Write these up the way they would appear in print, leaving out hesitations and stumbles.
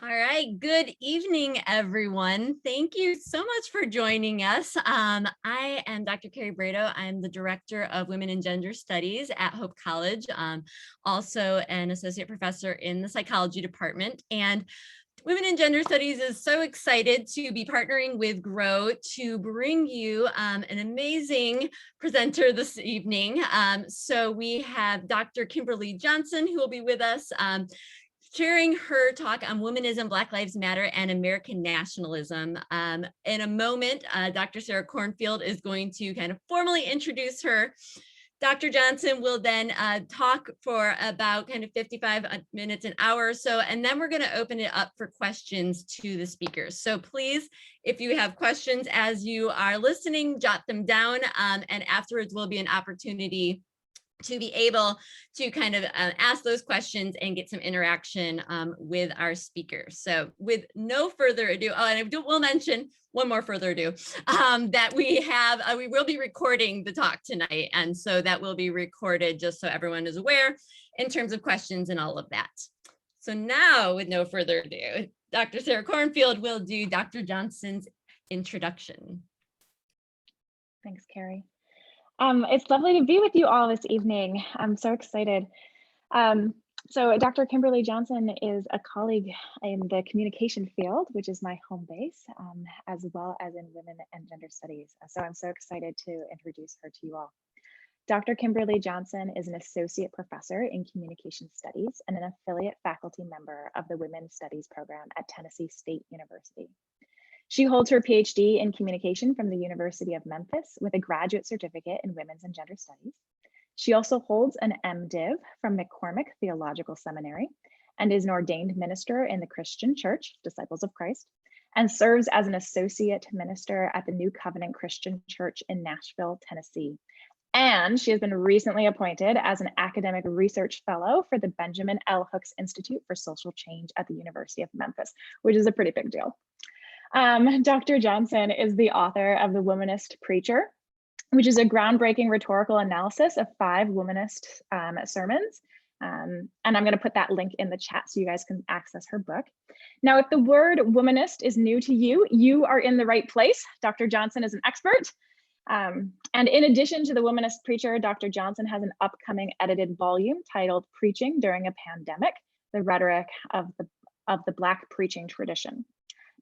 All right, good evening, everyone. Thank you so much for joining us. I am Dr. Carrie Brado. I'm the Director of Women and Gender Studies at Hope College, also an Associate Professor in the Psychology Department. And Women and Gender Studies is so excited to be partnering with GROW to bring you an amazing presenter this evening. So we have Dr. Kimberly Johnson, who will be with us sharing her talk on Womanism, Black Lives Matter, and American nationalism. In a moment, Dr. Sarah Cornfield is going to kind of formally introduce her. Dr. Johnson will then talk for about kind of 55 minutes, an hour or so, and then we're going to open it up for questions to the speakers. So please, if you have questions as you are listening, jot them down, and afterwards will be an opportunity to be able to kind of ask those questions and get some interaction with our speakers. So with no further ado, oh, and I will mention one more further ado, that we will be recording the talk tonight. And so that will be recorded just so everyone is aware in terms of questions and all of that. So now with no further ado, Dr. Sarah Cornfield will do Dr. Johnson's introduction. Thanks, Carrie. It's lovely to be with you all this evening. I'm so excited. So Dr. Kimberly Johnson is a colleague in the communication field, which is my home base, as well as in women and gender studies. So I'm so excited to introduce her to you all. Dr. Kimberly Johnson is an associate professor in communication studies and an affiliate faculty member of the Women's Studies program at Tennessee State University. She holds her PhD in communication from the University of Memphis with a graduate certificate in women's and gender studies. She also holds an MDiv from McCormick Theological Seminary and is an ordained minister in the Christian Church, Disciples of Christ, and serves as an associate minister at the New Covenant Christian Church in Nashville, Tennessee. And she has been recently appointed as an academic research fellow for the Benjamin L. Hooks Institute for Social Change at the University of Memphis, which is a pretty big deal. Dr. Johnson is the author of the Womanist Preacher, which is a groundbreaking rhetorical analysis of 5 womanist sermons. And I'm going to put that link in the chat so you guys can access her book. Now, if the word womanist is new to you, you are in the right place. Dr. Johnson is an expert. And in addition to the Womanist Preacher, Dr. Johnson has an upcoming edited volume titled Preaching During a Pandemic, the Rhetoric of the Black Preaching Tradition.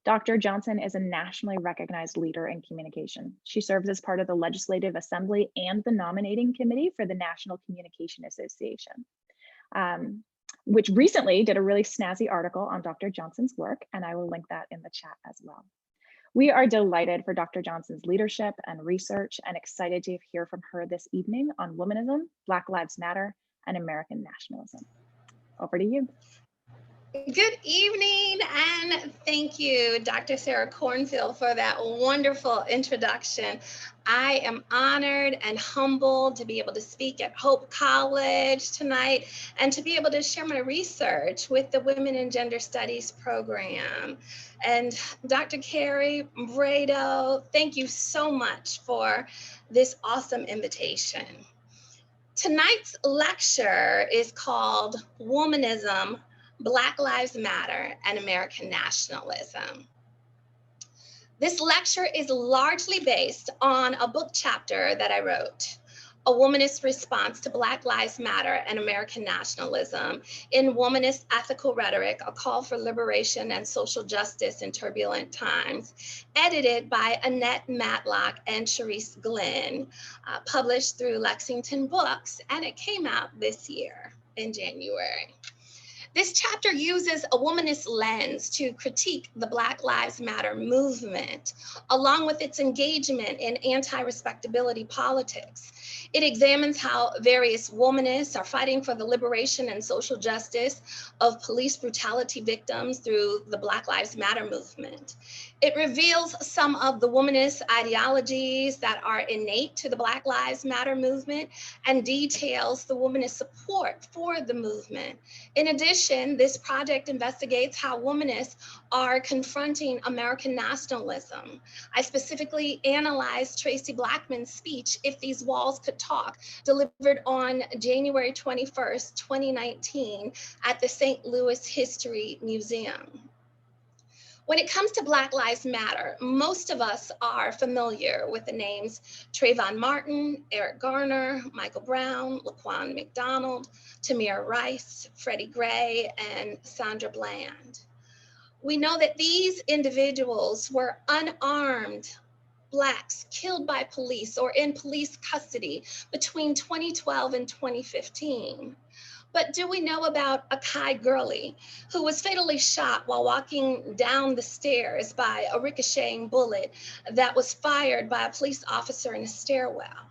Dr. Johnson is a nationally recognized leader in communication. She serves as part of the Legislative Assembly and the nominating committee for the National Communication Association, which recently did a really snazzy article on Dr. Johnson's work, and I will link that in the chat as well. We are delighted for Dr. Johnson's leadership and research and excited to hear from her this evening on womanism, Black Lives Matter, and American nationalism. Over to you. Good evening, and thank you, Dr. Sarah Cornfield, for that wonderful introduction. I am honored and humbled to be able to speak at Hope College tonight and to be able to share my research with the Women and Gender Studies program. And Dr. Carrie Brado, thank you so much for this awesome invitation. Tonight's lecture is called Womanism, Black Lives Matter, and American Nationalism. This lecture is largely based on a book chapter that I wrote, A Womanist Response to Black Lives Matter and American Nationalism in Womanist Ethical Rhetoric, A Call for Liberation and Social Justice in Turbulent Times, edited by Annette Matlock and Charisse Glenn, published through Lexington Books, and it came out this year in January. This chapter uses a womanist lens to critique the Black Lives Matter movement, along with its engagement in anti-respectability politics. It examines how various womanists are fighting for the liberation and social justice of police brutality victims through the Black Lives Matter movement. It reveals some of the womanist ideologies that are innate to the Black Lives Matter movement and details the womanist support for the movement. In addition, this project investigates how womanists are confronting American nationalism. I specifically analyzed Traci Blackmon's speech, If These Walls Could Talk, delivered on January 21st, 2019 at the St. Louis History Museum. When it comes to Black Lives Matter, most of us are familiar with the names Trayvon Martin, Eric Garner, Michael Brown, Laquan McDonald, Tamir Rice, Freddie Gray, and Sandra Bland. We know that these individuals were unarmed Blacks killed by police or in police custody between 2012 and 2015. But do we know about Akai Gurley, who was fatally shot while walking down the stairs by a ricocheting bullet that was fired by a police officer in a stairwell?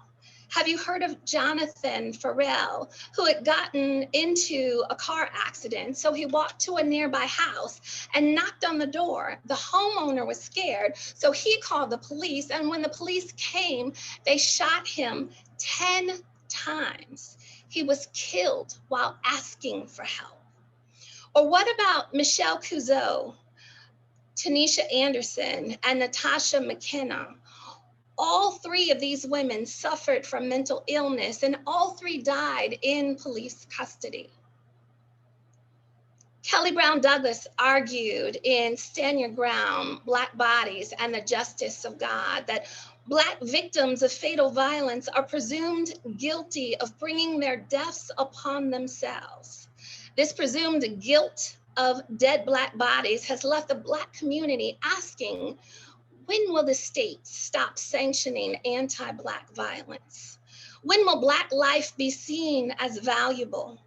Have you heard of Jonathan Farrell, who had gotten into a car accident? So he walked to a nearby house and knocked on the door. The homeowner was scared, so he called the police. And when the police came, they shot him 10 times. He was killed while asking for help. Or what about Michelle Couzeau, Tanisha Anderson, and Natasha McKenna? All three of these women suffered from mental illness, and all three died in police custody. Kelly Brown Douglas argued in Stand Your Ground, Black Bodies and the Justice of God that Black victims of fatal violence are presumed guilty of bringing their deaths upon themselves. This presumed guilt of dead Black bodies has left the Black community asking, when will the state stop sanctioning anti-Black violence? When will Black life be seen as valuable?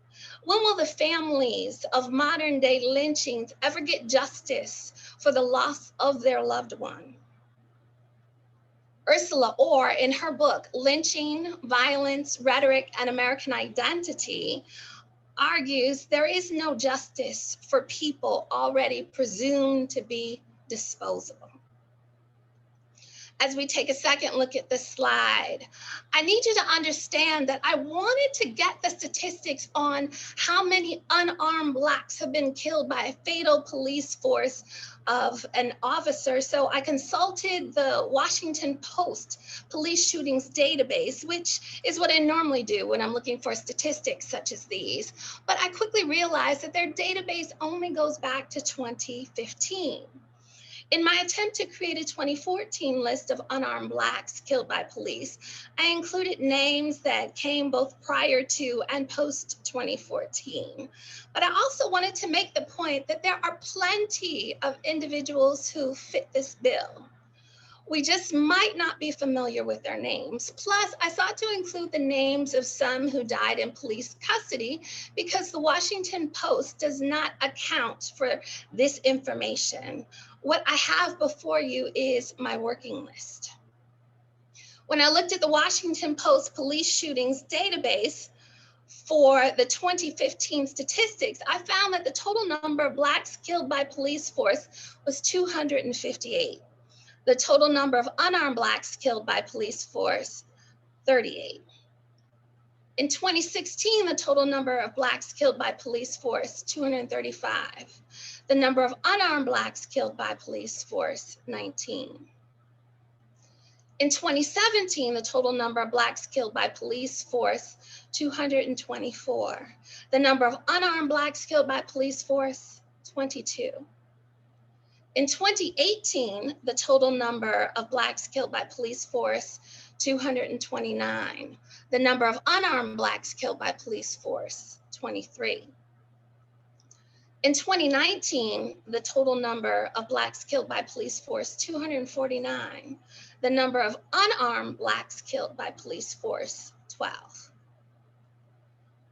When will the families of modern day lynchings ever get justice for the loss of their loved one? Ursula Orr, in her book, Lynching, Violence, Rhetoric, and American Identity, argues there is no justice for people already presumed to be disposable. As we take a second look at this slide, I need you to understand that I wanted to get the statistics on how many unarmed Blacks have been killed by a fatal police force of an officer. So I consulted the Washington Post police shootings database, which is what I normally do when I'm looking for statistics such as these. But I quickly realized that their database only goes back to 2015. In my attempt to create a 2014 list of unarmed Blacks killed by police, I included names that came both prior to and post 2014. But I also wanted to make the point that there are plenty of individuals who fit this bill. We just might not be familiar with their names. Plus, I sought to include the names of some who died in police custody because the Washington Post does not account for this information. What I have before you is my working list. When I looked at the Washington Post police shootings database for the 2015 statistics, I found that the total number of Blacks killed by police force was 258. The total number of unarmed Blacks killed by police force, 38. In 2016, the total number of Blacks killed by police force, 235. The number of unarmed Blacks killed by police force, 19. In 2017, the total number of Blacks killed by police force, 224. The number of unarmed Blacks killed by police force, 22. In 2018, the total number of Blacks killed by police force, 229. The number of unarmed Blacks killed by police force, 23. In 2019, the total number of Blacks killed by police force, 249. The number of unarmed Blacks killed by police force, 12.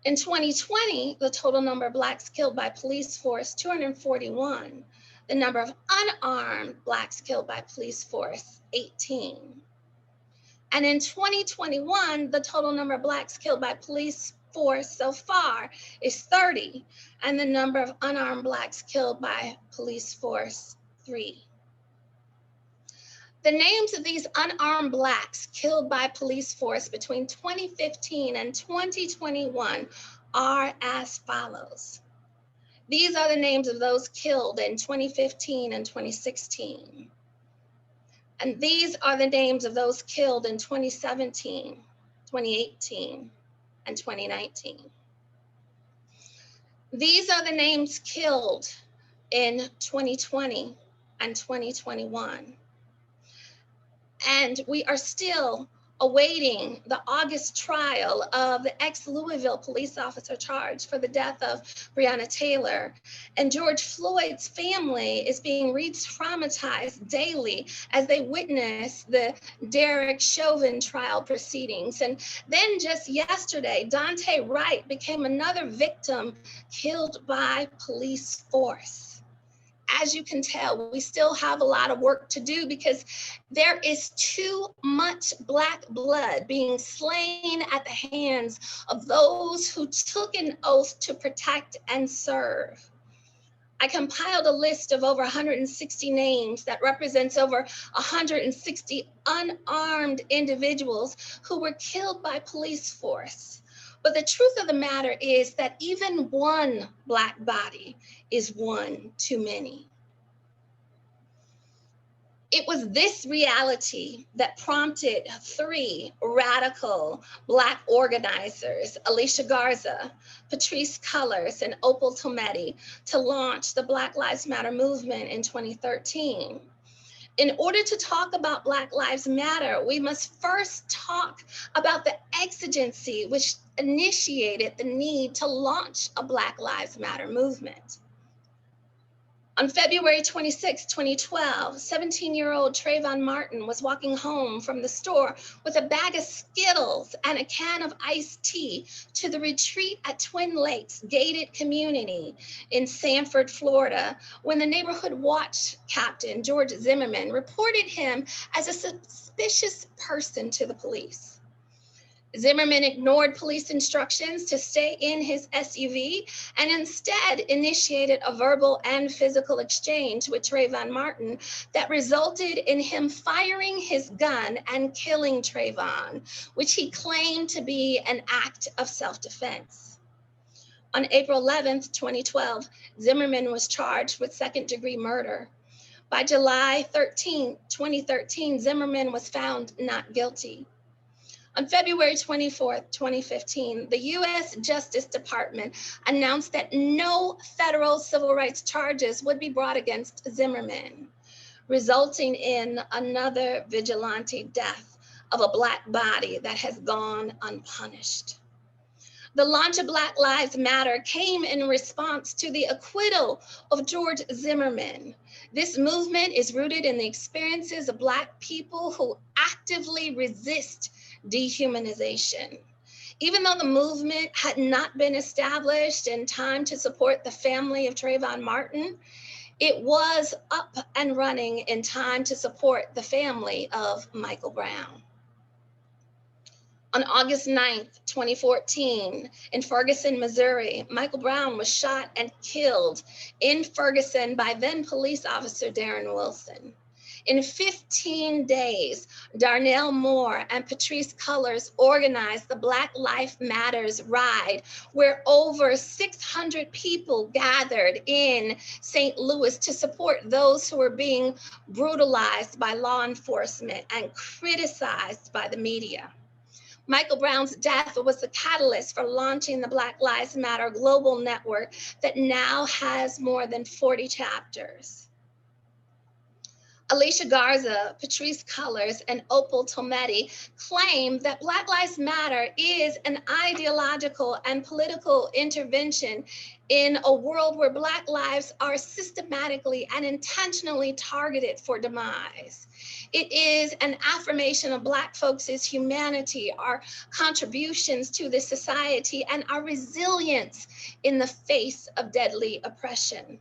In 2020, the total number of Blacks killed by police force, 241. The number of unarmed Blacks killed by police force, 18. And in 2021, the total number of Blacks killed by police force so far is 30, and the number of unarmed Blacks killed by police force, 3. The names of these unarmed Blacks killed by police force between 2015 and 2021 are as follows. These are the names of those killed in 2015 and 2016. And these are the names of those killed in 2017, 2018, and 2019. These are the names killed in 2020, and 2021. And we are still awaiting the August trial of the ex-Louisville police officer charged for the death of Breonna Taylor. And George Floyd's family is being re-traumatized daily as they witness the Derek Chauvin trial proceedings. And then just yesterday, Daunte Wright became another victim killed by police force. As you can tell, we still have a lot of work to do because there is too much Black blood being slain at the hands of those who took an oath to protect and serve. I compiled a list of over 160 names that represents over 160 unarmed individuals who were killed by police force. But the truth of the matter is that even one Black body is one too many. It was this reality that prompted 3 radical Black organizers, Alicia Garza, Patrisse Cullors, and Opal Tometi, to launch the Black Lives Matter movement in 2013. In order to talk about Black Lives Matter, we must first talk about the exigency which initiated the need to launch a Black Lives Matter movement. On February 26, 2012, 17-year-old Trayvon Martin was walking home from the store with a bag of Skittles and a can of iced tea to the retreat at Twin Lakes gated community in Sanford, Florida, when the neighborhood watch captain, George Zimmerman, reported him as a suspicious person to the police. Zimmerman ignored police instructions to stay in his SUV and instead initiated a verbal and physical exchange with Trayvon Martin that resulted in him firing his gun and killing Trayvon, which he claimed to be an act of self-defense. On April 11th, 2012, Zimmerman was charged with second-degree murder. By July 13, 2013, Zimmerman was found not guilty. On February 24, 2015, the U.S. Justice Department announced that no federal civil rights charges would be brought against Zimmerman, resulting in another vigilante death of a Black body that has gone unpunished. The launch of Black Lives Matter came in response to the acquittal of George Zimmerman. This movement is rooted in the experiences of Black people who actively resist dehumanization. Even though the movement had not been established in time to support the family of Trayvon Martin, it was up and running in time to support the family of Michael Brown. On August 9th, 2014, in Ferguson, Missouri, Michael Brown was shot and killed in Ferguson by then police officer Darren Wilson. In 15 days, Darnell Moore and Patrisse Cullors organized the Black Lives Matters ride, where over 600 people gathered in St. Louis to support those who were being brutalized by law enforcement and criticized by the media. Michael Brown's death was the catalyst for launching the Black Lives Matter global network that now has more than 40 chapters. Alicia Garza, Patrisse Cullors, and Opal Tometi claim that Black Lives Matter is an ideological and political intervention in a world where Black lives are systematically and intentionally targeted for demise. It is an affirmation of Black folks' humanity, our contributions to this society, and our resilience in the face of deadly oppression.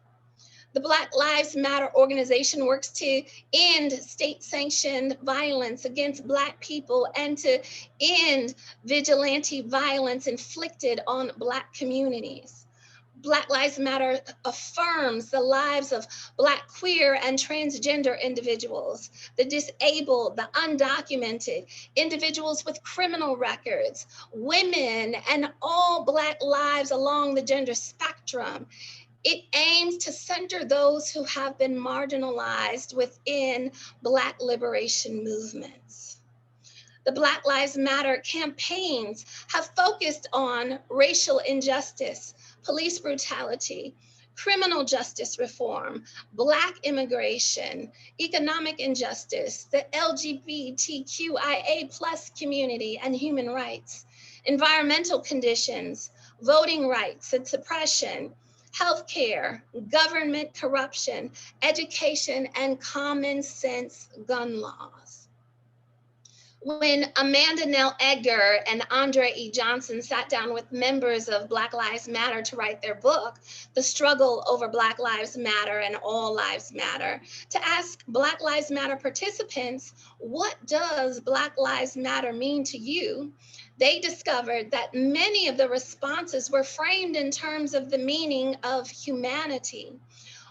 The Black Lives Matter organization works to end state-sanctioned violence against Black people and to end vigilante violence inflicted on Black communities. Black Lives Matter affirms the lives of Black, queer, and transgender individuals, the disabled, the undocumented, individuals with criminal records, women, and all Black lives along the gender spectrum. It aims to center those who have been marginalized within Black liberation movements. The Black Lives Matter campaigns have focused on racial injustice, police brutality, criminal justice reform, Black immigration, economic injustice, the LGBTQIA+ community and human rights, environmental conditions, voting rights and suppression, healthcare, government corruption, education, and common sense gun laws. When Amanda Nell Edgar and Andre E. Johnson sat down with members of Black Lives Matter to write their book, The Struggle Over Black Lives Matter and All Lives Matter, to ask Black Lives Matter participants, what does Black Lives Matter mean to you? They discovered that many of the responses were framed in terms of the meaning of humanity.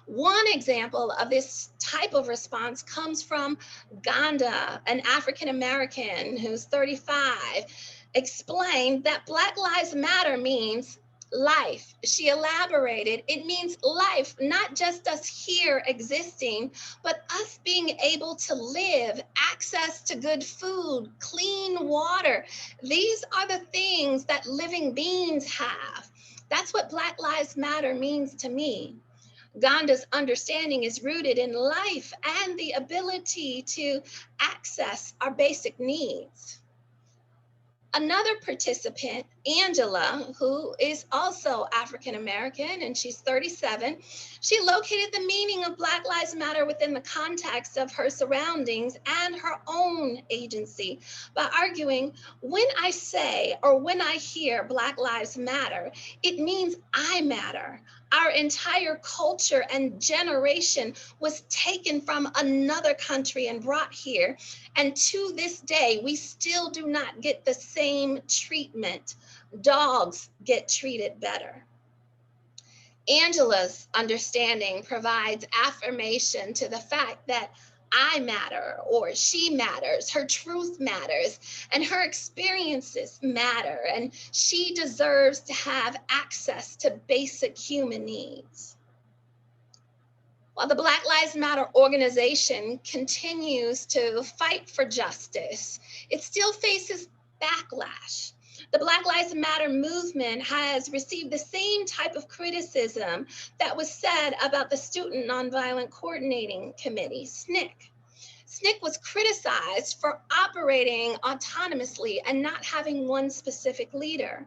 One example of this type of response comes from Ganda, an African-American who's 35, explained that Black Lives Matter means life. She elaborated, it means life, not just us here existing, but us being able to live, access to good food, clean water. These are the things that living beings have. That's what Black Lives Matter means to me. Ganda's understanding is rooted in life and the ability to access our basic needs. Another participant, Angela, who is also African-American and she's 37, she located the meaning of Black Lives Matter within the context of her surroundings and her own agency by arguing, when I say or when I hear Black Lives Matter, it means I matter. Our entire culture and generation was taken from another country and brought here. And to this day, we still do not get the same treatment. Dogs get treated better. Angela's understanding provides affirmation to the fact that I matter or she matters, her truth matters, and her experiences matter, and she deserves to have access to basic human needs. While the Black Lives Matter organization continues to fight for justice, it still faces backlash. The Black Lives Matter movement has received the same type of criticism that was said about the Student Nonviolent Coordinating Committee, SNCC. SNCC was criticized for operating autonomously and not having one specific leader.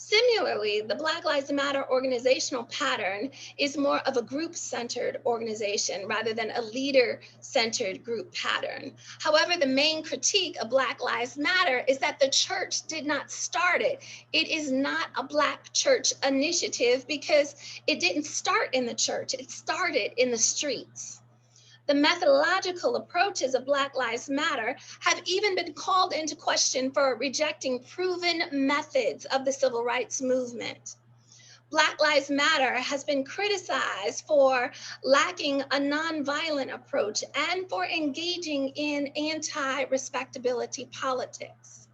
Similarly, the Black Lives Matter organizational pattern is more of a group-centered organization rather than a leader-centered group pattern. However, the main critique of Black Lives Matter is that the church did not start it. It is not a Black church initiative because it didn't start in the church. It started in the streets. The methodological approaches of Black Lives Matter have even been called into question for rejecting proven methods of the civil rights movement. Black Lives Matter has been criticized for lacking a nonviolent approach and for engaging in anti-respectability politics.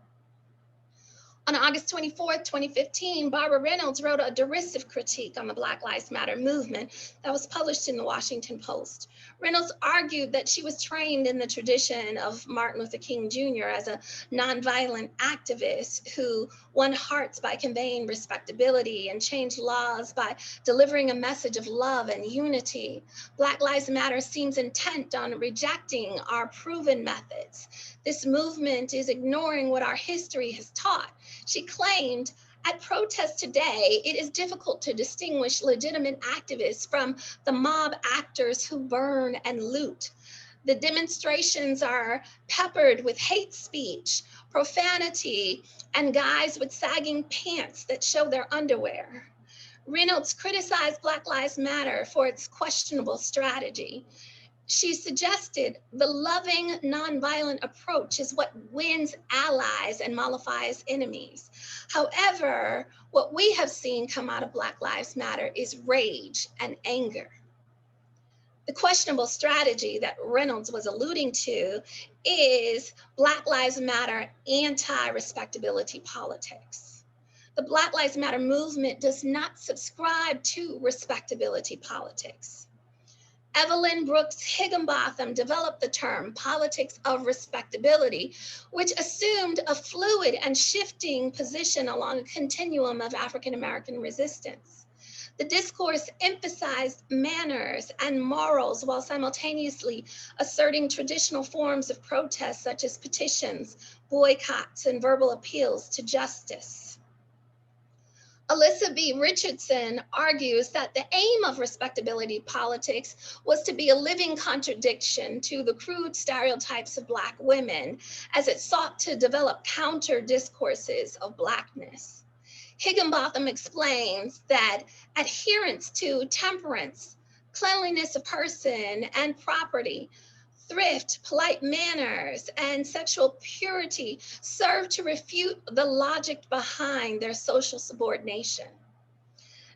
On August 24th, 2015, Barbara Reynolds wrote a derisive critique on the Black Lives Matter movement that was published in the Washington Post. Reynolds argued that she was trained in the tradition of Martin Luther King Jr. as a nonviolent activist who won hearts by conveying respectability and changed laws by delivering a message of love and unity. Black Lives Matter seems intent on rejecting our proven methods. This movement is ignoring what our history has taught. She claimed, at protests today, it is difficult to distinguish legitimate activists from the mob actors who burn and loot. The demonstrations are peppered with hate speech, profanity, and guys with sagging pants that show their underwear. Reynolds criticized Black Lives Matter for its questionable strategy. She suggested the loving nonviolent approach is what wins allies and mollifies enemies. However, what we have seen come out of Black Lives Matter is rage and anger. The questionable strategy that Reynolds was alluding to is Black Lives Matter anti-respectability politics. The Black Lives Matter movement does not subscribe to respectability politics. Evelyn Brooks Higginbotham developed the term politics of respectability, which assumed a fluid and shifting position along a continuum of African-American resistance. The discourse emphasized manners and morals while simultaneously asserting traditional forms of protest such as petitions, boycotts, and verbal appeals to justice. Alyssa B. Richardson argues that the aim of respectability politics was to be a living contradiction to the crude stereotypes of Black women as it sought to develop counter discourses of Blackness. Higginbotham explains that adherence to temperance, cleanliness of person and property, thrift, polite manners, and sexual purity serve to refute the logic behind their social subordination.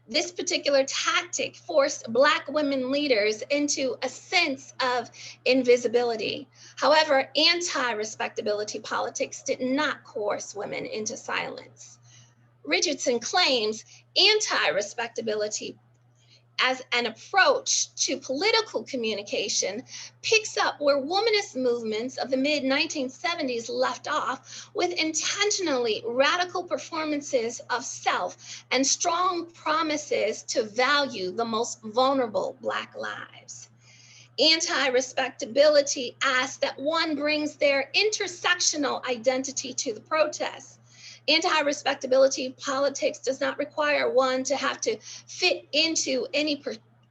This particular tactic forced Black women leaders into a sense of invisibility. However, anti-respectability politics did not coerce women into silence. Richardson claims anti-respectability as an approach to political communication picks up where womanist movements of the mid-1970s left off, with intentionally radical performances of self and strong promises to value the most vulnerable Black lives. Anti-respectability asks that one brings their intersectional identity to the protest. Anti-respectability politics does not require one to have to fit into any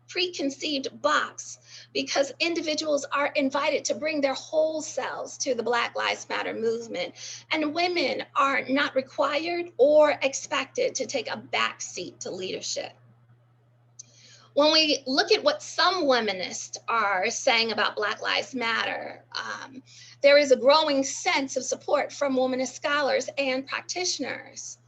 preconceived box, because individuals are invited to bring their whole selves to the Black Lives Matter movement, and women are not required or expected to take a backseat to leadership. When we look at what some wominists are saying about Black Lives Matter, there is a growing sense of support from womanist scholars and practitioners.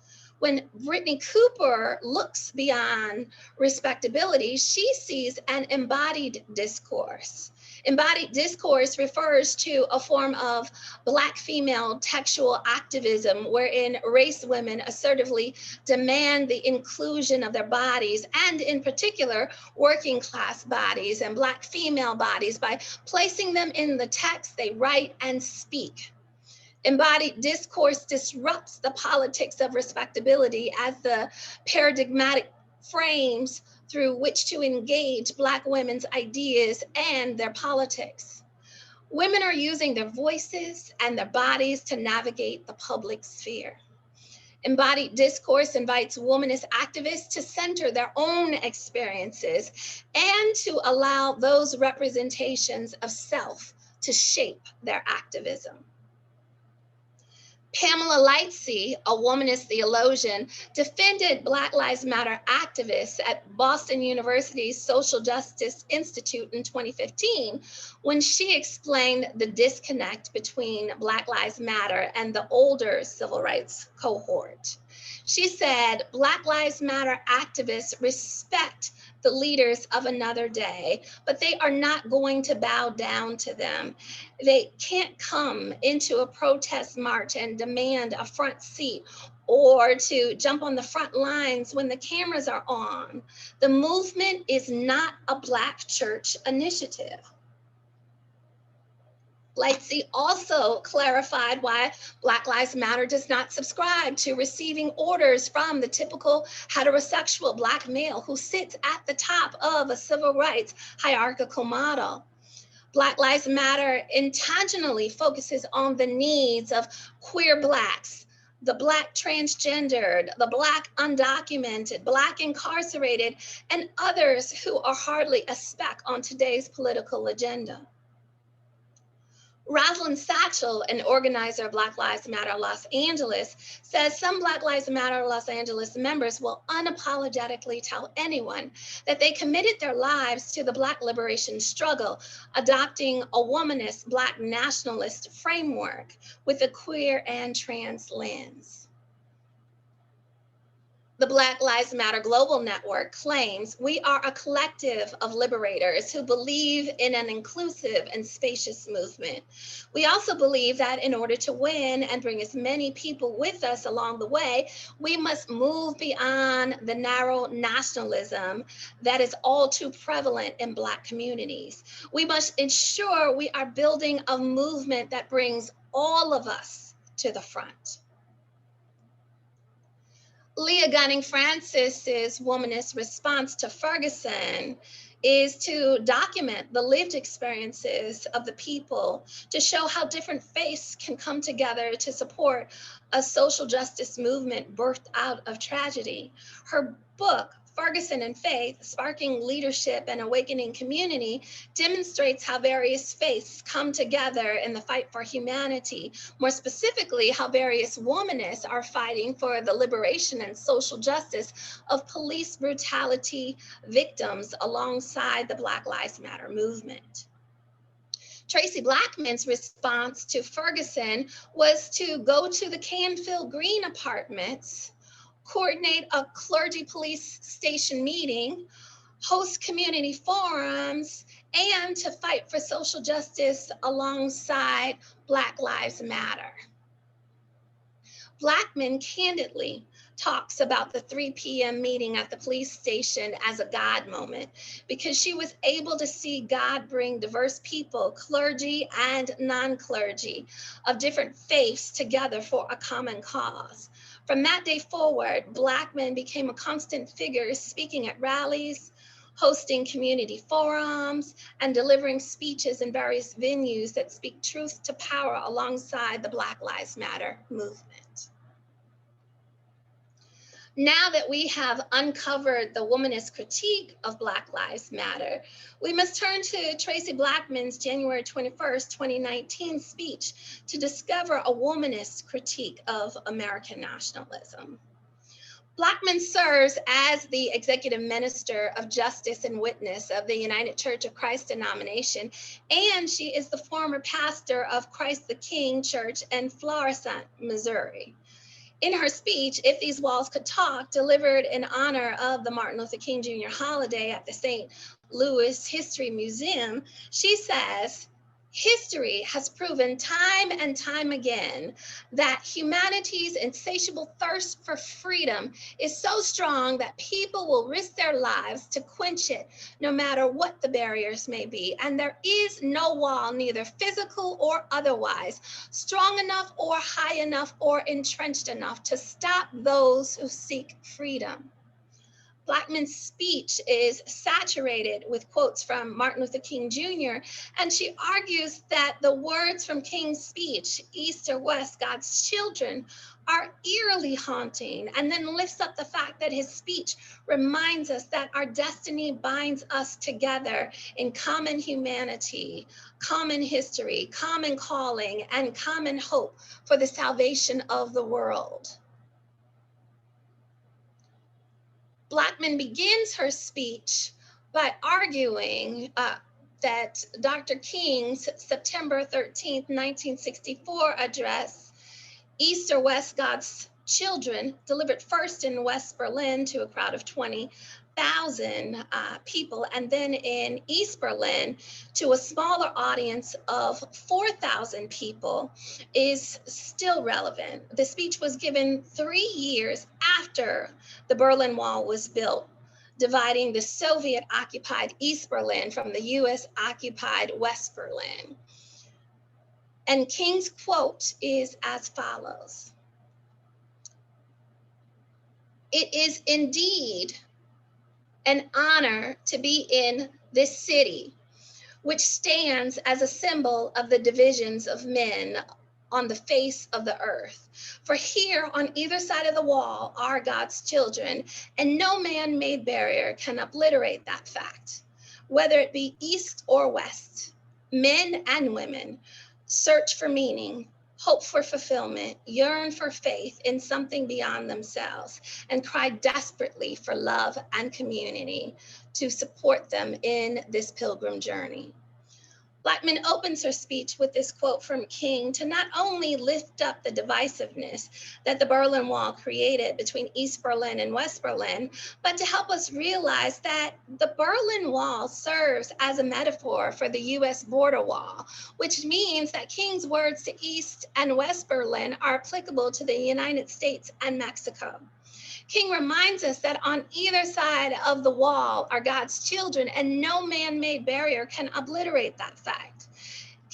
When Brittany Cooper looks beyond respectability, she sees an embodied discourse. Embodied discourse refers to a form of Black female textual activism wherein race women assertively demand the inclusion of their bodies, and in particular, working class bodies and Black female bodies, by placing them in the text they write and speak. Embodied discourse disrupts the politics of respectability as the paradigmatic frames through which to engage Black women's ideas and their politics. Women are using their voices and their bodies to navigate the public sphere. Embodied discourse invites womanist activists to center their own experiences and to allow those representations of self to shape their activism. Pamela Lightsey, a womanist theologian, defended Black Lives Matter activists at Boston University's Social Justice Institute in 2015 when she explained the disconnect between Black Lives Matter and the older civil rights cohort. She said, Black Lives Matter activists respect the leaders of another day, but they are not going to bow down to them. They can't come into a protest march and demand a front seat or to jump on the front lines when the cameras are on. The movement is not a Black church initiative. Lightsey also clarified why Black Lives Matter does not subscribe to receiving orders from the typical heterosexual Black male who sits at the top of a civil rights hierarchical model. Black Lives Matter intentionally focuses on the needs of queer Blacks, the Black transgendered, the Black undocumented, Black incarcerated, and others who are hardly a speck on today's political agenda. Rosalind Satchel, an organizer of Black Lives Matter Los Angeles, says some Black Lives Matter Los Angeles members will unapologetically tell anyone that they committed their lives to the Black liberation struggle, adopting a womanist Black nationalist framework with a queer and trans lens. The Black Lives Matter Global Network claims we are a collective of liberators who believe in an inclusive and spacious movement. We also believe that in order to win and bring as many people with us along the way, we must move beyond the narrow nationalism that is all too prevalent in Black communities. We must ensure we are building a movement that brings all of us to the front. Leah Gunning Francis's womanist response to Ferguson is to document the lived experiences of the people to show how different faiths can come together to support a social justice movement birthed out of tragedy. Her book, Ferguson and Faith, Sparking Leadership and Awakening Community, demonstrates how various faiths come together in the fight for humanity. More specifically, how various womanists are fighting for the liberation and social justice of police brutality victims alongside the Black Lives Matter movement. Traci Blackmon's response to Ferguson was to go to the Canfield Green apartments, coordinate a clergy police station meeting, host community forums, and to fight for social justice alongside Black Lives Matter. Blackmon candidly talks about the 3 p.m. meeting at the police station as a God moment because she was able to see God bring diverse people, clergy and non-clergy, of different faiths together for a common cause. From that day forward, Blackmon became a constant figure speaking at rallies, hosting community forums, and delivering speeches in various venues that speak truth to power alongside the Black Lives Matter movement. Now that we have uncovered the womanist critique of Black Lives Matter, we must turn to Traci Blackmon's January 21st, 2019 speech to discover a womanist critique of American nationalism. Blackmon serves as the Executive Minister of Justice and Witness of the United Church of Christ denomination, and she is the former pastor of Christ the King Church in Florissant, Missouri. In her speech, If These Walls Could Talk, delivered in honor of the Martin Luther King Jr. holiday at the St. Louis History Museum, she says, history has proven time and time again that humanity's insatiable thirst for freedom is so strong that people will risk their lives to quench it, no matter what the barriers may be. And there is no wall, neither physical or otherwise, strong enough or high enough or entrenched enough to stop those who seek freedom. Blackmon's speech is saturated with quotes from Martin Luther King Jr., and she argues that the words from King's speech, East or West, God's children, are eerily haunting, and then lifts up the fact that his speech reminds us that our destiny binds us together in common humanity, common history, common calling, and common hope for the salvation of the world. Blackmon begins her speech by arguing that Dr. King's September 13th, 1964 address, East or West, God's Children, delivered first in West Berlin to a crowd of 20,000 people, and then in East Berlin to a smaller audience of 4,000 people, is still relevant. The speech was given 3 years after the Berlin Wall was built, dividing the Soviet-occupied East Berlin from the US-occupied West Berlin. And King's quote is as follows: "It is indeed an honor to be in this city, which stands as a symbol of the divisions of men on the face of the earth. For here on either side of the wall are God's children, and no man-made barrier can obliterate that fact. Whether it be East or West, men and women search for meaning, hope for fulfillment, yearn for faith in something beyond themselves, and cry desperately for love and community to support them in this pilgrim journey." Blackmon opens her speech with this quote from King to not only lift up the divisiveness that the Berlin Wall created between East Berlin and West Berlin, but to help us realize that the Berlin Wall serves as a metaphor for the US border wall, which means that King's words to East and West Berlin are applicable to the United States and Mexico. King reminds us that on either side of the wall are God's children, and no man-made barrier can obliterate that fact.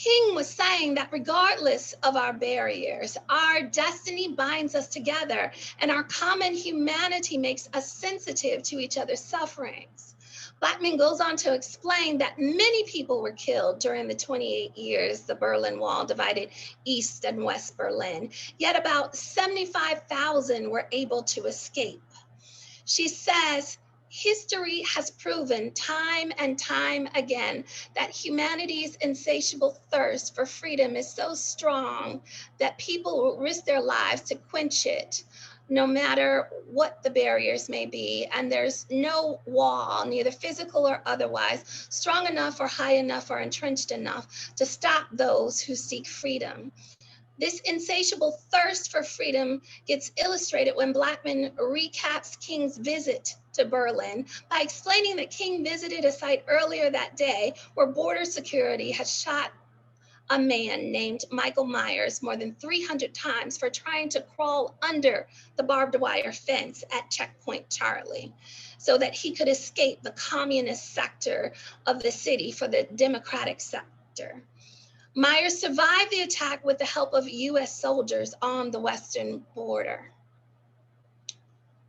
King was saying that regardless of our barriers, our destiny binds us together, and our common humanity makes us sensitive to each other's sufferings. Blackmon goes on to explain that many people were killed during the 28 years the Berlin Wall divided East and West Berlin, yet about 75,000 were able to escape. She says, history has proven time and time again that humanity's insatiable thirst for freedom is so strong that people will risk their lives to quench it, no matter what the barriers may be. And there's no wall, neither physical or otherwise, strong enough or high enough or entrenched enough to stop those who seek freedom. This insatiable thirst for freedom gets illustrated when Blackmon recaps King's visit to Berlin by explaining that King visited a site earlier that day where border security had shot a man named Michael Myers more than 300 times for trying to crawl under the barbed wire fence at Checkpoint Charlie so that he could escape the communist sector of the city for the democratic sector. Myers survived the attack with the help of US soldiers on the western border.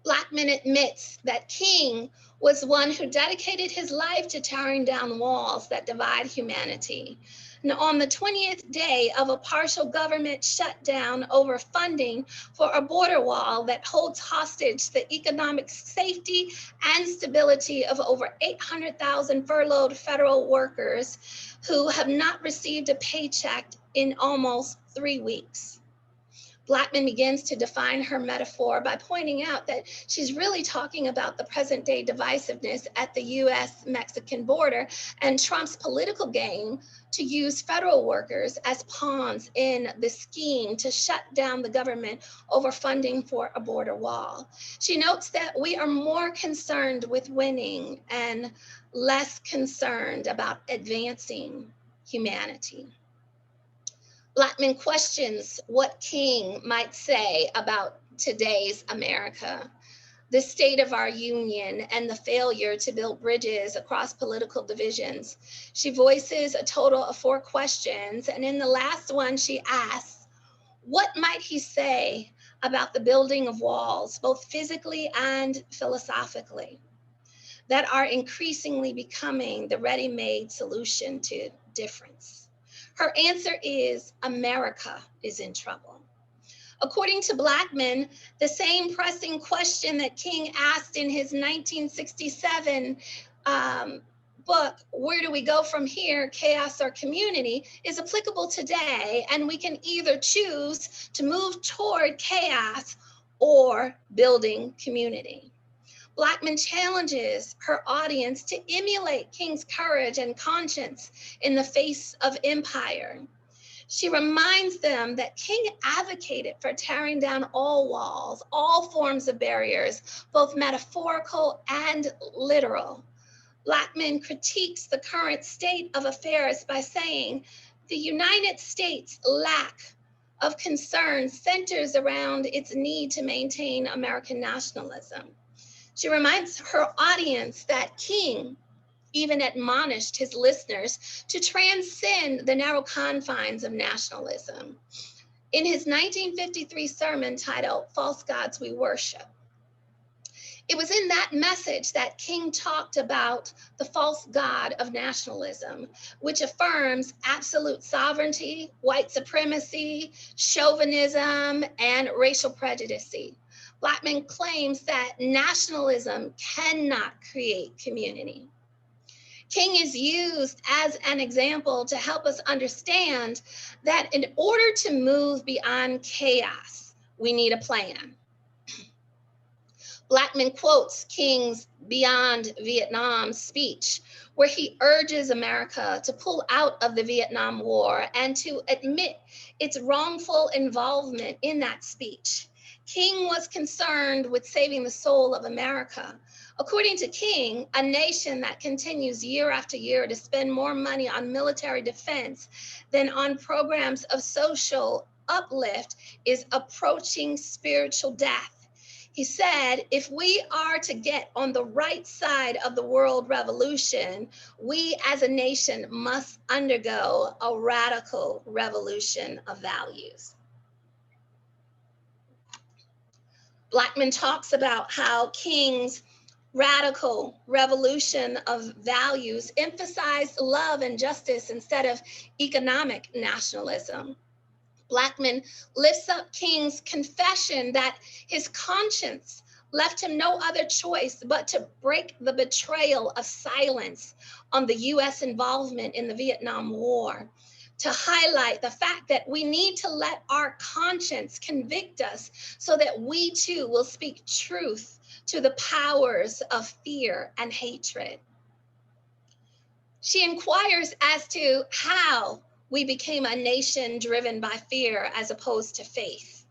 Blackmon admits that King was one who dedicated his life to tearing down walls that divide humanity. And on the 20th day of a partial government shutdown over funding for a border wall that holds hostage the economic safety and stability of over 800,000 furloughed federal workers who have not received a paycheck in almost 3 weeks. Blackmon begins to define her metaphor by pointing out that she's really talking about the present day divisiveness at the US-Mexican border and Trump's political game to use federal workers as pawns in the scheme to shut down the government over funding for a border wall. She notes that we are more concerned with winning and less concerned about advancing humanity. Blackmon questions what King might say about today's America, the state of our union, and the failure to build bridges across political divisions. She voices a total of 4 questions, and in the last one, she asks, what might he say about the building of walls, both physically and philosophically, that are increasingly becoming the ready-made solution to difference? Her answer is America is in trouble. According to Blackmon, the same pressing question that King asked in his 1967 book, Where Do We Go From Here, Chaos or Community, is applicable today, and we can either choose to move toward chaos or building community. Blackmon challenges her audience to emulate King's courage and conscience in the face of empire. She reminds them that King advocated for tearing down all walls, all forms of barriers, both metaphorical and literal. Blackmon critiques the current state of affairs by saying the United States' lack of concern centers around its need to maintain American nationalism. She reminds her audience that King even admonished his listeners to transcend the narrow confines of nationalism. In his 1953 sermon titled, False Gods We Worship, it was in that message that King talked about the false god of nationalism, which affirms absolute sovereignty, white supremacy, chauvinism, and racial prejudice. Blackmon claims that nationalism cannot create community. King is used as an example to help us understand that in order to move beyond chaos, we need a plan. Blackmon quotes King's Beyond Vietnam speech, where he urges America to pull out of the Vietnam War and to admit its wrongful involvement in that speech. King was concerned with saving the soul of America. According to King, a nation that continues year after year to spend more money on military defense than on programs of social uplift is approaching spiritual death. He said, if we are to get on the right side of the world revolution, we as a nation must undergo a radical revolution of values. Blackmon talks about how King's radical revolution of values emphasized love and justice instead of economic nationalism. Blackmon lifts up King's confession that his conscience left him no other choice but to break the betrayal of silence on the US involvement in the Vietnam War, to highlight the fact that we need to let our conscience convict us so that we too will speak truth to the powers of fear and hatred. She inquires as to how we became a nation driven by fear as opposed to faith.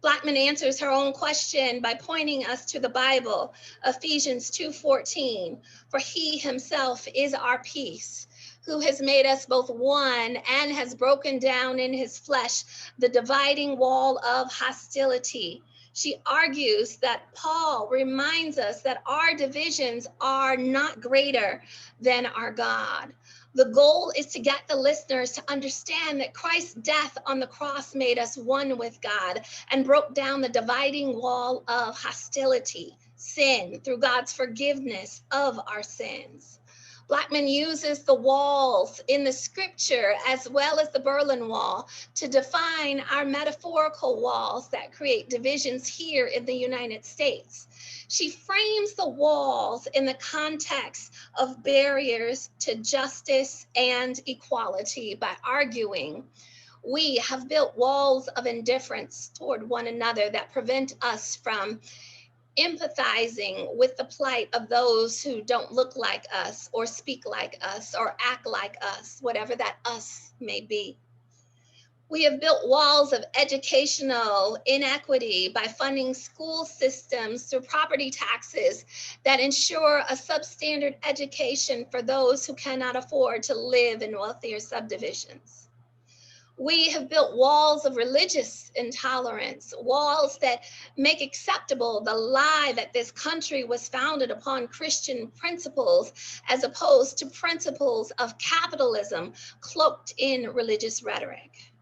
Blackmon answers her own question by pointing us to the Bible, Ephesians 2:14, for he himself is our peace, who has made us both one and has broken down in his flesh the dividing wall of hostility. She argues that Paul reminds us that our divisions are not greater than our God. The goal is to get the listeners to understand that Christ's death on the cross made us one with God and broke down the dividing wall of hostility, sin, through God's forgiveness of our sins. Blackmon uses the walls in the scripture as well as the Berlin Wall to define our metaphorical walls that create divisions here in the United States. She frames the walls in the context of barriers to justice and equality by arguing, we have built walls of indifference toward one another that prevent us from empathizing with the plight of those who don't look like us or speak like us or act like us, whatever that us may be. We have built walls of educational inequity by funding school systems through property taxes that ensure a substandard education for those who cannot afford to live in wealthier subdivisions. We have built walls of religious intolerance, walls that make acceptable the lie that this country was founded upon Christian principles as opposed to principles of capitalism cloaked in religious rhetoric.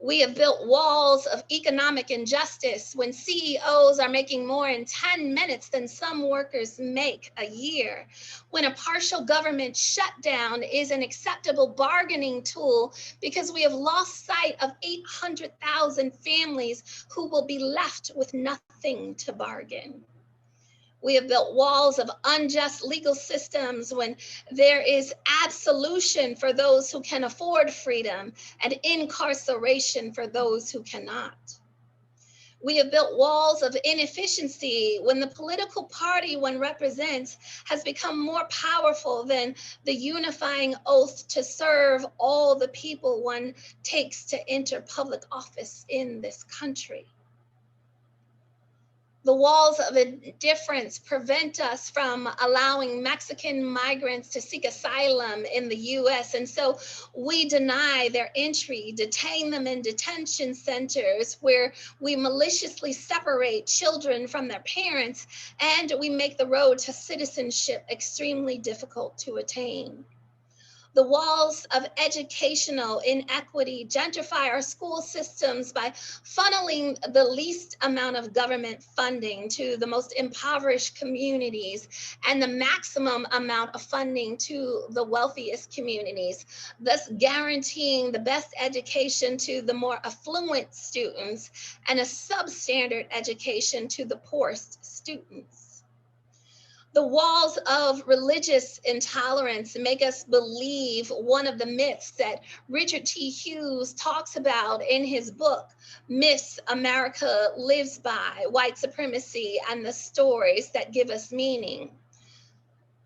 We have built walls of economic injustice when CEOs are making more in 10 minutes than some workers make a year, when a partial government shutdown is an acceptable bargaining tool because we have lost sight of 800,000 families who will be left with nothing to bargain. We have built walls of unjust legal systems when there is absolution for those who can afford freedom and incarceration for those who cannot. We have built walls of inefficiency when the political party one represents has become more powerful than the unifying oath to serve all the people one takes to enter public office in this country. The walls of indifference prevent us from allowing Mexican migrants to seek asylum in the US, and so we deny their entry, detain them in detention centers where we maliciously separate children from their parents, and we make the road to citizenship extremely difficult to attain. The walls of educational inequity gentrify our school systems by funneling the least amount of government funding to the most impoverished communities and the maximum amount of funding to the wealthiest communities, thus guaranteeing the best education to the more affluent students and a substandard education to the poorest students. The walls of religious intolerance make us believe one of the myths that Richard T. Hughes talks about in his book, Myths America Lives By, White Supremacy and the Stories That Give Us Meaning.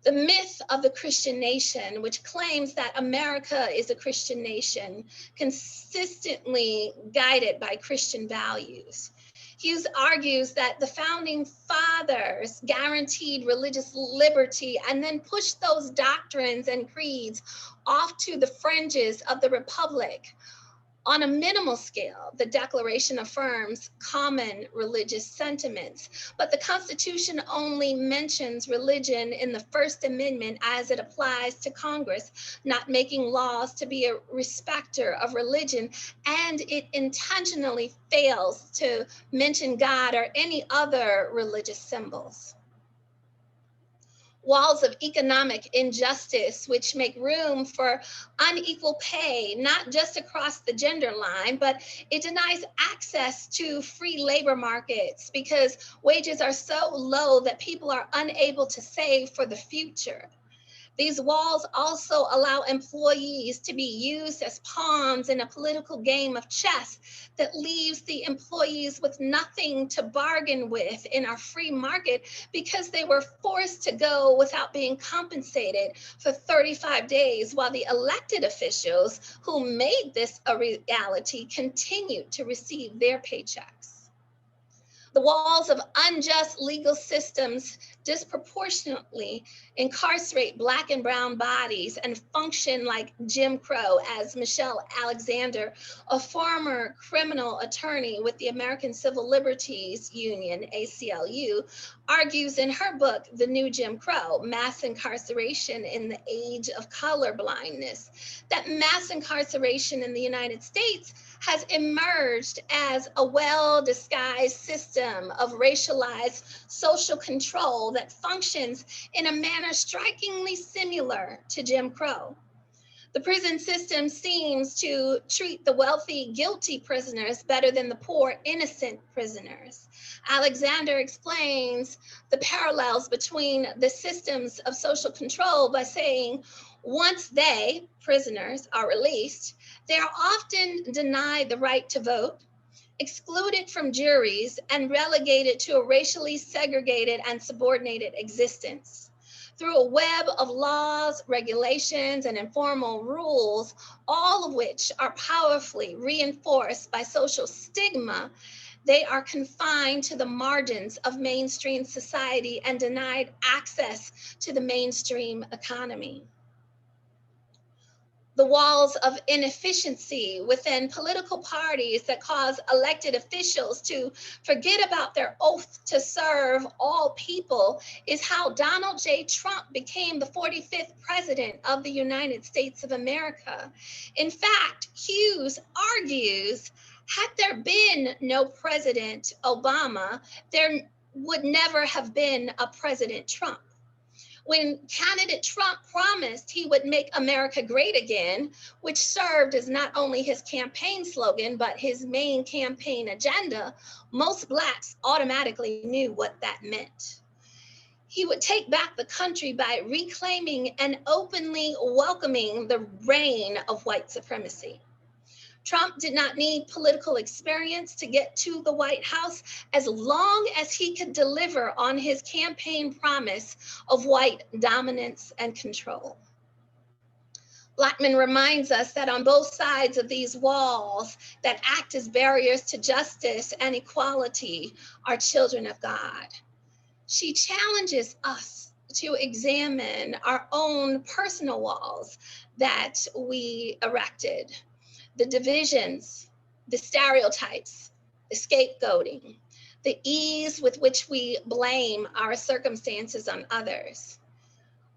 The myth of the Christian nation, which claims that America is a Christian nation, consistently guided by Christian values. Hughes argues that the founding fathers guaranteed religious liberty and then pushed those doctrines and creeds off to the fringes of the republic On a minimal scale, the Declaration affirms common religious sentiments, but the Constitution only mentions religion in the First Amendment as it applies to Congress, not making laws to be a respecter of religion, and it intentionally fails to mention God or any other religious symbols. Walls of economic injustice, which make room for unequal pay, not just across the gender line, but it denies access to free labor markets because wages are so low that people are unable to save for the future. These walls also allow employees to be used as pawns in a political game of chess that leaves the employees with nothing to bargain with in our free market because they were forced to go without being compensated for 35 days while the elected officials who made this a reality continued to receive their paychecks. The walls of unjust legal systems disproportionately incarcerate Black and brown bodies and function like Jim Crow, as Michelle Alexander, a former criminal attorney with the American Civil Liberties Union, ACLU, argues in her book, The New Jim Crow, Mass Incarceration in the Age of Colorblindness, that mass incarceration in the United States has emerged as a well-disguised system of racialized social control that functions in a manner strikingly similar to Jim Crow. The prison system seems to treat the wealthy, guilty prisoners better than the poor, innocent prisoners. Alexander explains the parallels between the systems of social control by saying, once they, prisoners, are released, they are often denied the right to vote, excluded from juries, and relegated to a racially segregated and subordinated existence. Through a web of laws, regulations, and informal rules, all of which are powerfully reinforced by social stigma, they are confined to the margins of mainstream society and denied access to the mainstream economy. The walls of inefficiency within political parties that cause elected officials to forget about their oath to serve all people is how Donald J. Trump became the 45th president of the United States of America. In fact, Hughes argues, had there been no President Obama, there would never have been a President Trump. When candidate Trump promised he would make America great again, which served as not only his campaign slogan, but his main campaign agenda, most Blacks automatically knew what that meant. He would take back the country by reclaiming and openly welcoming the reign of white supremacy. Trump did not need political experience to get to the White House as long as he could deliver on his campaign promise of white dominance and control. Blackmon reminds us that on both sides of these walls that act as barriers to justice and equality are children of God. She challenges us to examine our own personal walls that we erected, the divisions, the stereotypes, the scapegoating, the ease with which we blame our circumstances on others.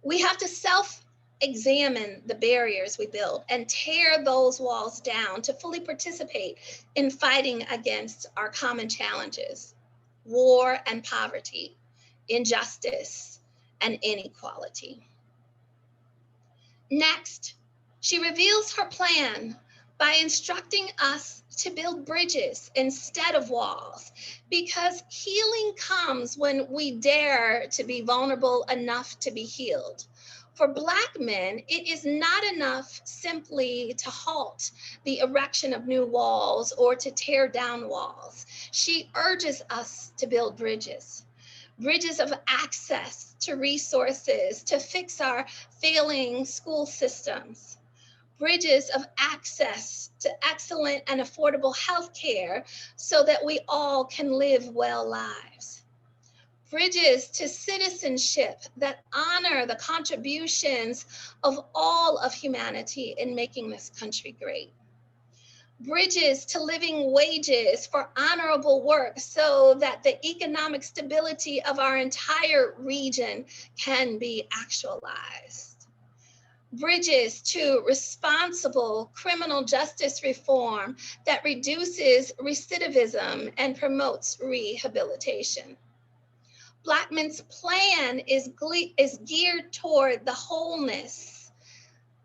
We have to self-examine the barriers we build and tear those walls down to fully participate in fighting against our common challenges: war and poverty, injustice, and inequality. Next, she reveals her plan by instructing us to build bridges instead of walls, because healing comes when we dare to be vulnerable enough to be healed. For Black men, it is not enough simply to halt the erection of new walls or to tear down walls. She urges us to build bridges. Bridges of access to resources to fix our failing school systems. Bridges of access to excellent and affordable health care so that we all can live well lives. Bridges to citizenship that honor the contributions of all of humanity in making this country great. bridges to living wages for honorable work so that the economic stability of our entire region can be actualized. Bridges to responsible criminal justice reform that reduces recidivism and promotes rehabilitation. Blackmon's plan is geared toward the wholeness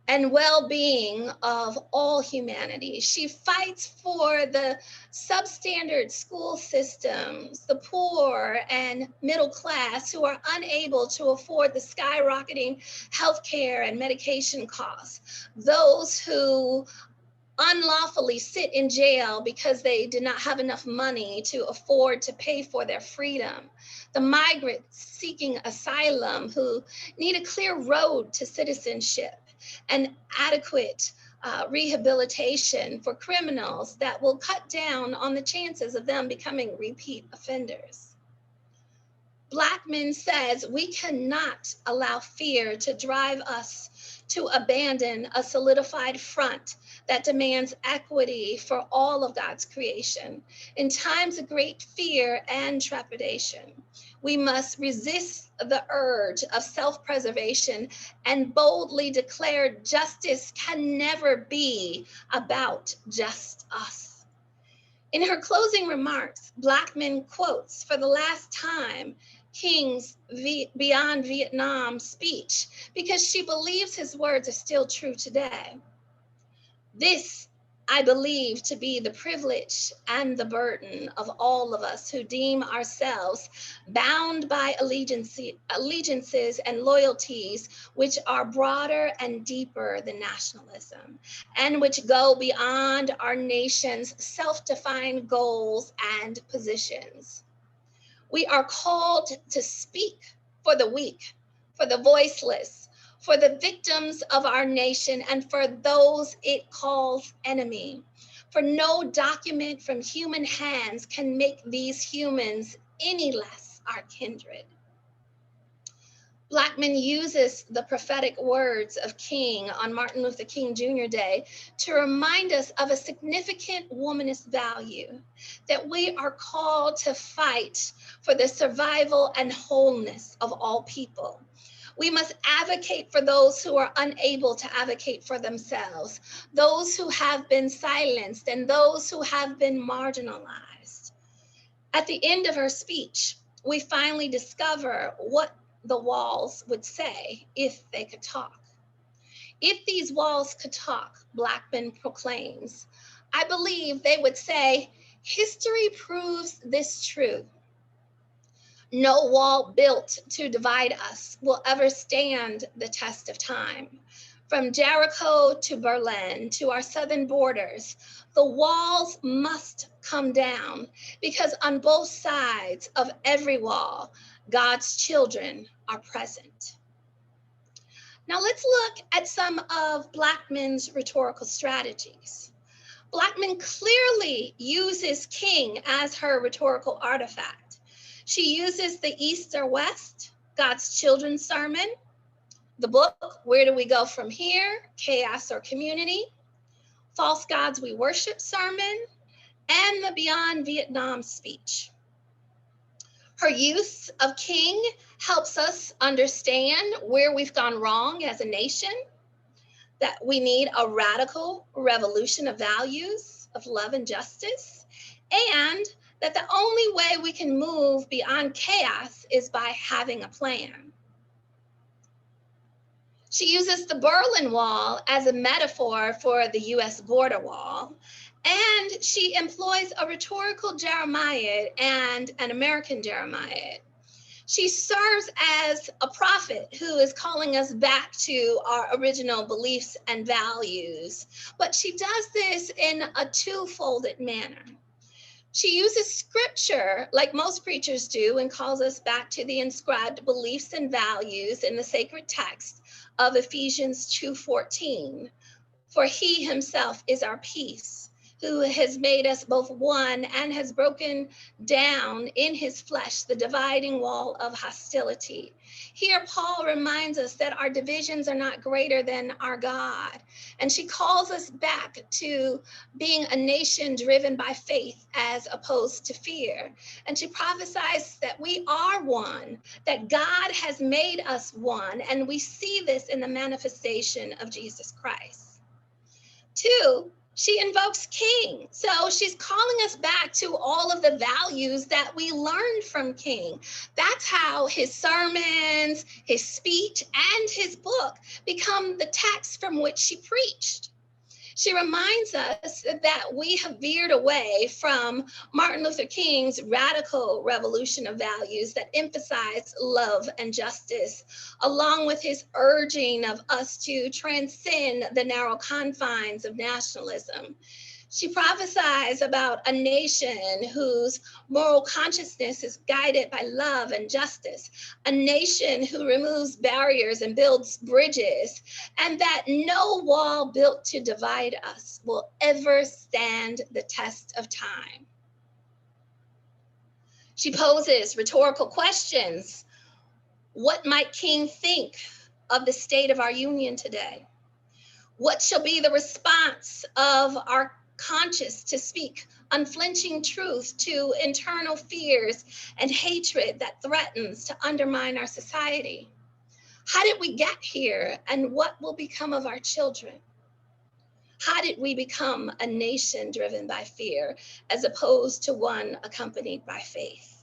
and well-being of all humanity. She fights for the substandard school systems, the poor and middle class who are unable to afford the skyrocketing healthcare and medication costs, those who unlawfully sit in jail because they did not have enough money to afford to pay for their freedom, the migrants seeking asylum who need a clear road to citizenship, and adequate rehabilitation for criminals that will cut down on the chances of them becoming repeat offenders. Blackmon says we cannot allow fear to drive us to abandon a solidified front that demands equity for all of God's creation. In times of great fear and trepidation, we must resist the urge of self-preservation and boldly declare justice can never be about just us. In her closing remarks, Blackmon quotes for the last time King's Beyond Vietnam speech because she believes his words are still true today. This, I believe, to be the privilege and the burden of all of us who deem ourselves bound by allegiances and loyalties which are broader and deeper than nationalism, and which go beyond our nation's self-defined goals and positions. We are called to speak for the weak, for the voiceless, for the victims of our nation, and for those it calls enemy. For no document from human hands can make these humans any less our kindred. Blackmon uses the prophetic words of King on Martin Luther King Jr. Day to remind us of a significant womanist value, that we are called to fight for the survival and wholeness of all people. We must advocate for those who are unable to advocate for themselves, those who have been silenced, and those who have been marginalized. At the end of her speech, we finally discover what the walls would say if they could talk. If these walls could talk, Blackmon proclaims, I believe they would say, history proves this true. No wall built to divide us will ever stand the test of time. From Jericho to Berlin to our southern borders, the walls must come down because on both sides of every wall, God's children are present. Now let's look at some of Blackmon's rhetorical strategies. Blackmon clearly uses King as her rhetorical artifact. She uses the East or West, God's Children's Sermon, the book, Where Do We Go From Here? Chaos or Community, False Gods We Worship sermon, and the Beyond Vietnam speech. Her use of King helps us understand where we've gone wrong as a nation, that we need a radical revolution of values, of love and justice, and that the only way we can move beyond chaos is by having a plan. She uses the Berlin Wall as a metaphor for the US border wall, and she employs a rhetorical Jeremiah and an American Jeremiah. She serves as a prophet who is calling us back to our original beliefs and values, but she does this in a two-folded manner. She uses scripture like most preachers do and calls us back to the inscribed beliefs and values in the sacred text of Ephesians 2:14. For he himself is our peace, who has made us both one and has broken down in his flesh the dividing wall of hostility. Here, Paul reminds us that our divisions are not greater than our God. And she calls us back to being a nation driven by faith as opposed to fear. And she prophesies that we are one, that God has made us one, and we see this in the manifestation of Jesus Christ. 2, she invokes King. So she's calling us back to all of the values that we learned from King. That's how his sermons, his speech, and his book become the text from which she preached. She reminds us that we have veered away from Martin Luther King's radical revolution of values that emphasized love and justice, along with his urging of us to transcend the narrow confines of nationalism. She prophesies about a nation whose moral consciousness is guided by love and justice, a nation who removes barriers and builds bridges, and that no wall built to divide us will ever stand the test of time. She poses rhetorical questions. What might King think of the state of our union today? What shall be the response of our conscience to speak unflinching truth to internal fears and hatred that threatens to undermine our society? How did we get here, and what will become of our children? How did we become a nation driven by fear as opposed to one accompanied by faith?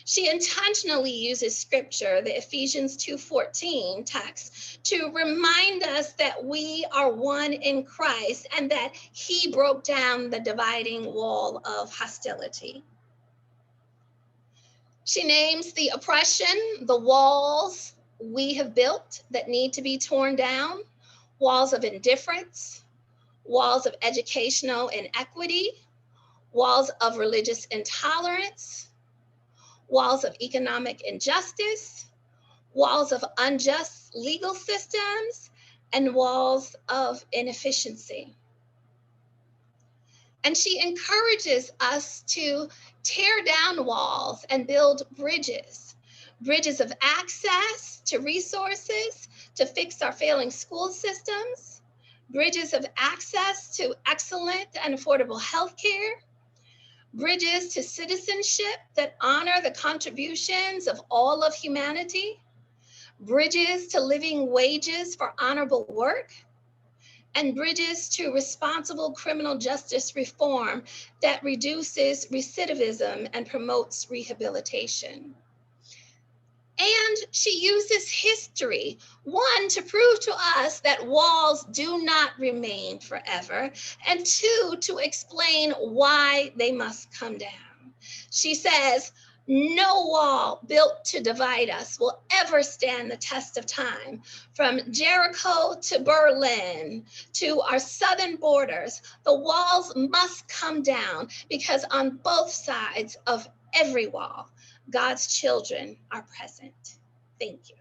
She intentionally uses scripture, the Ephesians 2:14 text, to remind us that we are one in Christ and that he broke down the dividing wall of hostility. She names the oppression, the walls we have built that need to be torn down, walls of indifference, walls of educational inequity, walls of religious intolerance, walls of economic injustice, walls of unjust legal systems, and walls of inefficiency. And she encourages us to tear down walls and build bridges, bridges of access to resources to fix our failing school systems, bridges of access to excellent and affordable healthcare, bridges to citizenship that honor the contributions of all of humanity, bridges to living wages for honorable work, and bridges to responsible criminal justice reform that reduces recidivism and promotes rehabilitation. And she uses history, one, to prove to us that walls do not remain forever, and two, to explain why they must come down. She says, no wall built to divide us will ever stand the test of time. From Jericho to Berlin to our southern borders, the walls must come down because on both sides of every wall, God's children are present. Thank you.